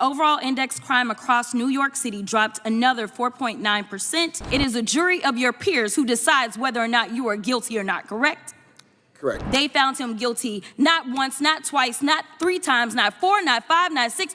Overall index crime across New York City dropped another 4.9%. It is a jury of your peers who decides whether or not you are guilty or not, correct? Correct. They found him guilty not once, not twice, not 3 times, not 4, not 5, not 6.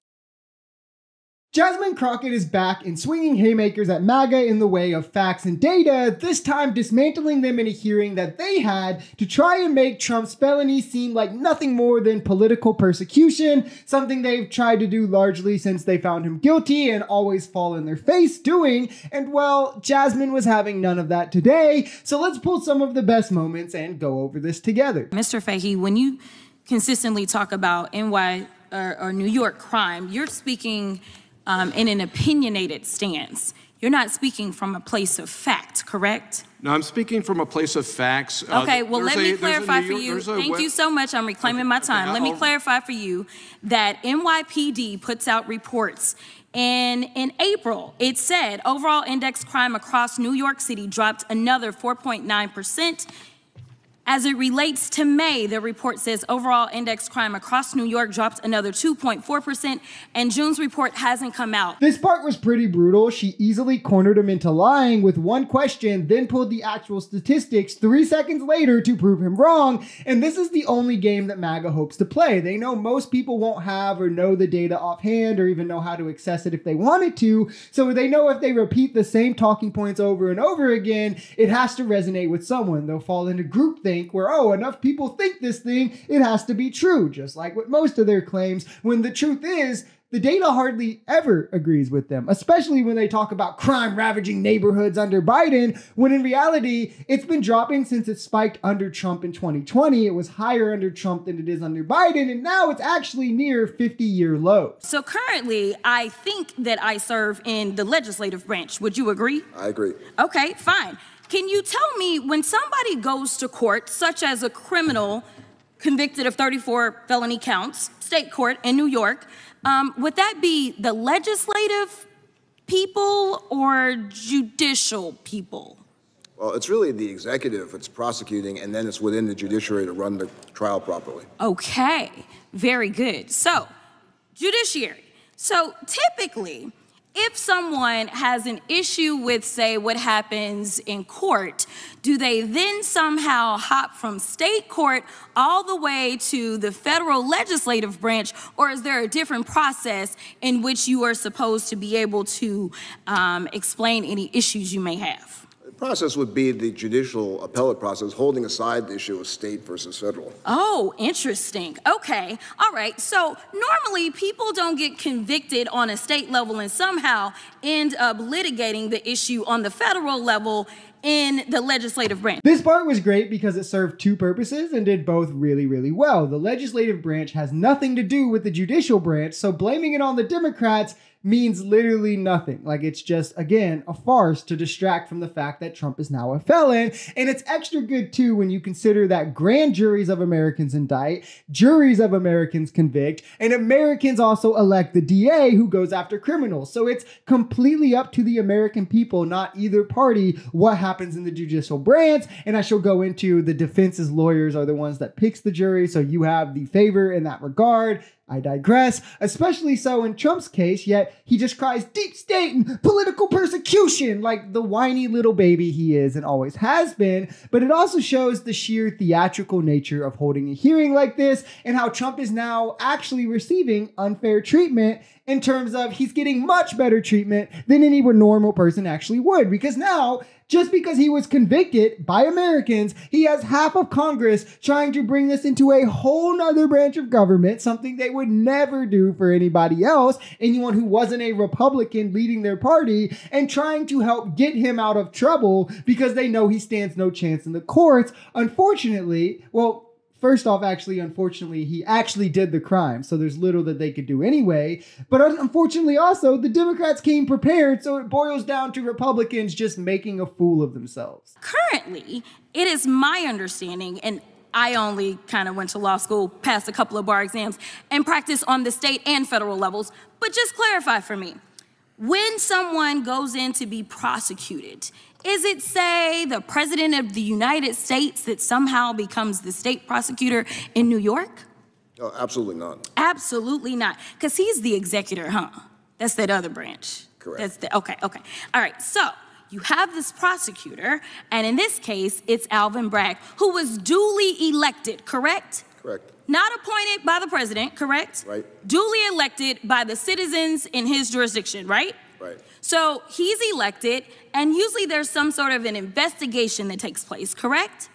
Jasmine Crockett is back and swinging haymakers at MAGA in the way of facts and data, this time dismantling them in a hearing that they had to try and make Trump's felony seem like nothing more than political persecution, something they've tried to do largely since they found him guilty and always fall in their face doing, and well, Jasmine was having none of that today, so let's pull some of the best moments and go over this together. Mr. Fahey, when you consistently talk about NY or New York crime, you're speaking in an opinionated stance. You're not speaking from a place of fact, correct? No, I'm speaking from a place of facts. Okay, well, let me clarify for you. Thank you so much. I'm reclaiming my time. Let me clarify for you that NYPD puts out reports. And in April, it said overall index crime across New York City dropped another 4.9%. As it relates to May, the report says overall index crime across New York dropped another 2.4%, and June's report hasn't come out. This part was pretty brutal. She easily cornered him into lying with one question, then pulled the actual statistics 3 seconds later to prove him wrong. And this is the only game that MAGA hopes to play. They know most people won't have or know the data offhand or even know how to access it if they wanted to. So they know if they repeat the same talking points over and over again, it has to resonate with someone. They'll fall into groupthink where, oh, enough people think this thing, it has to be true, just like with most of their claims, when the truth is, the data hardly ever agrees with them, especially when they talk about crime ravaging neighborhoods under Biden, when in reality, it's been dropping since it spiked under Trump in 2020. It was higher under Trump than it is under Biden, and now it's actually near 50-year lows. So currently, I think that I serve in the legislative branch. Would you agree? I agree. Okay, fine. Can you tell me when somebody goes to court, such as a criminal convicted of 34 felony counts, state court in New York, would that be the legislative people or judicial people? Well, it's really the executive that's prosecuting, and then it's within the judiciary to run the trial properly. Okay, very good. So, judiciary. So typically, if someone has an issue with, say, what happens in court, do they then somehow hop from state court all the way to the federal legislative branch, or is there a different process in which you are supposed to be able to explain any issues you may have? The process would be the judicial appellate process, holding aside the issue of state versus federal. Oh, interesting. Okay. All right. So normally people don't get convicted on a state level and somehow end up litigating the issue on the federal level in the legislative branch. This part was great because it served two purposes and did both really, really well. The legislative branch has nothing to do with the judicial branch, so blaming it on the Democrats means literally nothing. Like, it's just, again, a farce to distract from the fact that Trump is now a felon. And it's extra good, too, when you consider that grand juries of Americans indict, juries of Americans convict, and Americans also elect the DA who goes after criminals. So it's completely up to the American people, not either party, what happens in the judicial branch. And I shall go into the defense's lawyers are the ones that picks the jury, so you have the favor in that regard. I digress, especially so in Trump's case, yet he just cries deep state and political persecution like the whiny little baby he is and always has been. But it also shows the sheer theatrical nature of holding a hearing like this and how Trump is now actually receiving unfair treatment in terms of he's getting much better treatment than any normal person actually would. Because now, just because he was convicted by Americans, he has half of Congress trying to bring this into a whole nother branch of government, something they would never do for anybody else, anyone who wasn't a Republican leading their party, and trying to help get him out of trouble because they know he stands no chance in the courts. Unfortunately, well, first off, actually, unfortunately, he actually did the crime, so there's little that they could do anyway. But unfortunately, also, the Democrats came prepared, so it boils down to Republicans just making a fool of themselves. Currently, it is my understanding, and I only kind of went to law school, passed a couple of bar exams, and practiced on the state and federal levels, but just clarify for me. When someone goes in to be prosecuted, is it, say, the President of the United States that somehow becomes the state prosecutor in New York? Oh, absolutely not. Absolutely not. Because he's the executor, huh? That's that other branch. Correct. Okay. All right, so you have this prosecutor, and in this case, it's Alvin Bragg, who was duly elected, correct? Correct. Not appointed by the president, correct? Right. Duly elected by the citizens in his jurisdiction, right? Right. So he's elected, and usually there's some sort of an investigation that takes place, correct?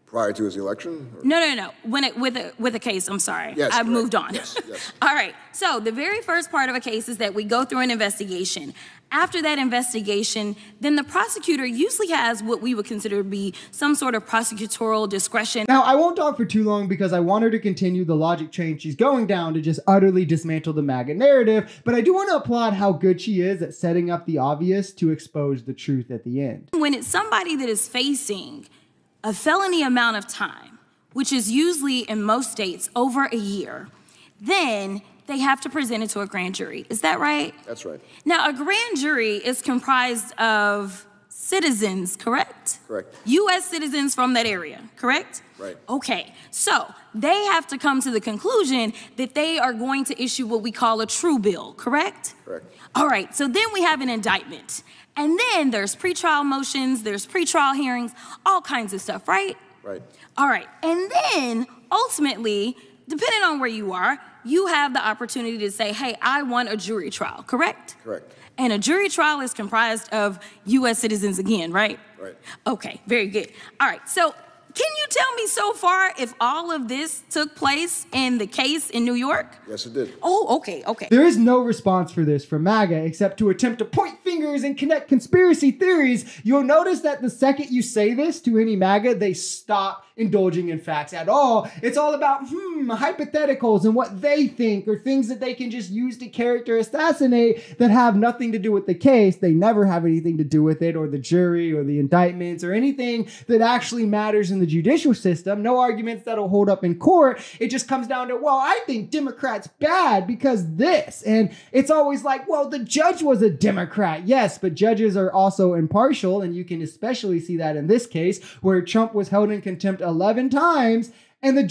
Prior to his election? Or? No. With a case, I'm sorry. Yes, I've correct. moved on. Yes. All right. So the very first part of a case is that we go through an investigation. After that investigation, then the prosecutor usually has what we would consider to be some sort of prosecutorial discretion. Now, I won't talk for too long because I want her to continue the logic train she's going down to just utterly dismantle the MAGA narrative, but I do want to applaud how good she is at setting up the obvious to expose the truth at the end. When it's somebody that is facing a felony amount of time, which is usually in most states over a year, then they have to present it to a grand jury. Is that right? That's right. Now, a grand jury is comprised of citizens, correct? Correct. U.S. citizens from that area, correct? Right. Okay, so they have to come to the conclusion that they are going to issue what we call a true bill, correct? Correct. All right, so then we have an indictment. And then there's pretrial motions, there's pretrial hearings, all kinds of stuff, right? Right. All right, and then ultimately, depending on where you are, you have the opportunity to say, hey, I want a jury trial, correct? Correct. And a jury trial is comprised of U.S. citizens again, right? Right. Okay, very good. All right, so can you tell me so far if all of this took place in the case in New York? Yes, it did. Oh, okay. There is no response for this from MAGA except to attempt to point fingers and connect conspiracy theories. You'll notice that the second you say this to any MAGA, they stop indulging in facts at all. It's all about hypotheticals and what they think or things that they can just use to character assassinate that have nothing to do with the case. They never have anything to do with it or the jury or the indictments or anything that actually matters in the judicial system. No arguments that'll hold up in court. It just comes down to, well, I think Democrats bad because this. And it's always like, well, the judge was a Democrat. Yes, but judges are also impartial. And you can especially see that in this case where Trump was held in contempt 11 times and the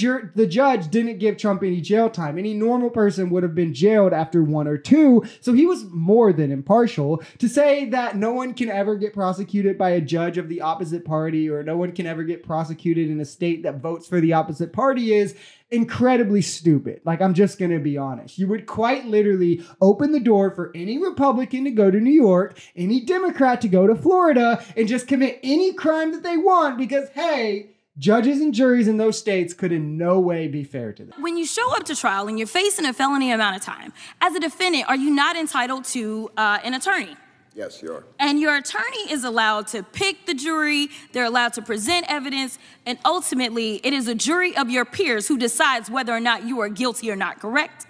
judge didn't give Trump any jail time. Any normal person would have been jailed after 1 or 2. So he was more than impartial. To say that no one can ever get prosecuted by a judge of the opposite party or no one can ever get prosecuted in a state that votes for the opposite party is incredibly stupid. Like, I'm just going to be honest. You would quite literally open the door for any Republican to go to New York, any Democrat to go to Florida, and just commit any crime that they want because, hey, judges and juries in those states could in no way be fair to them. When you show up to trial and you're facing a felony amount of time, as a defendant, are you not entitled to an attorney? Yes, you are. And your attorney is allowed to pick the jury, they're allowed to present evidence, and ultimately it is a jury of your peers who decides whether or not you are guilty or not, correct?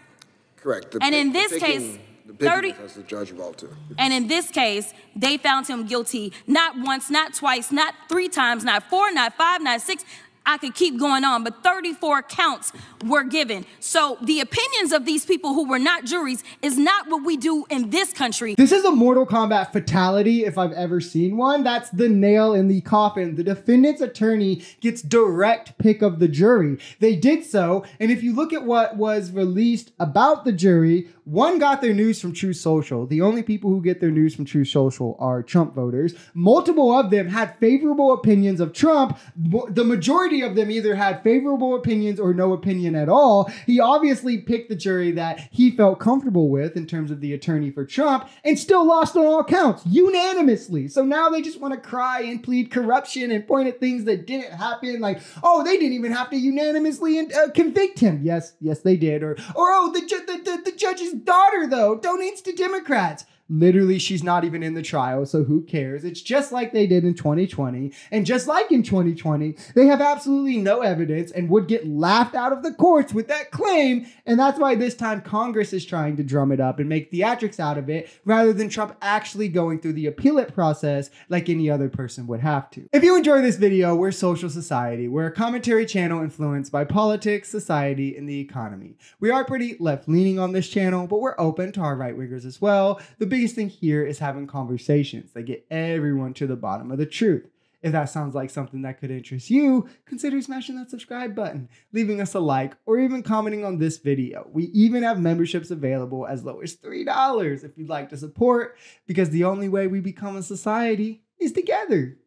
Correct. And in this case, 30 has the judge involved too. And in this case, they found him guilty not once, not twice, not 3 times, not 4, not 5, not 6. I could keep going on, but 34 counts were given. So the opinions of these people who were not juries is not what we do in this country. This is a Mortal Kombat fatality if I've ever seen one. That's the nail in the coffin. The defendant's attorney gets direct pick of the jury. They did so, and if you look at what was released about the jury, one got their news from Truth Social. The only people who get their news from Truth Social are Trump voters. Multiple of them had favorable opinions of Trump. The majority of them either had favorable opinions or no opinion at all. He obviously picked the jury that he felt comfortable with in terms of the attorney for Trump and still lost on all counts unanimously. So now they just want to cry and plead corruption and point at things that didn't happen. Like, oh, they didn't even have to unanimously convict him. Yes, they did. Or oh, the judge's daughter, though, donates to Democrats. Literally, she's not even in the trial, so who cares? It's just like they did in 2020. And just like in 2020, they have absolutely no evidence and would get laughed out of the courts with that claim. And that's why this time Congress is trying to drum it up and make theatrics out of it, rather than Trump actually going through the appellate process like any other person would have to. If you enjoy this video, we're Social Society. We're a commentary channel influenced by politics, society, and the economy. We are pretty left-leaning on this channel, but we're open to our right-wingers as well. The biggest thing here is having conversations that get everyone to the bottom of the truth. If that sounds like something that could interest you, consider smashing that subscribe button, leaving us a like, or even commenting on this video. We even have memberships available as low as $3 if you'd like to support, because the only way we become a society is together.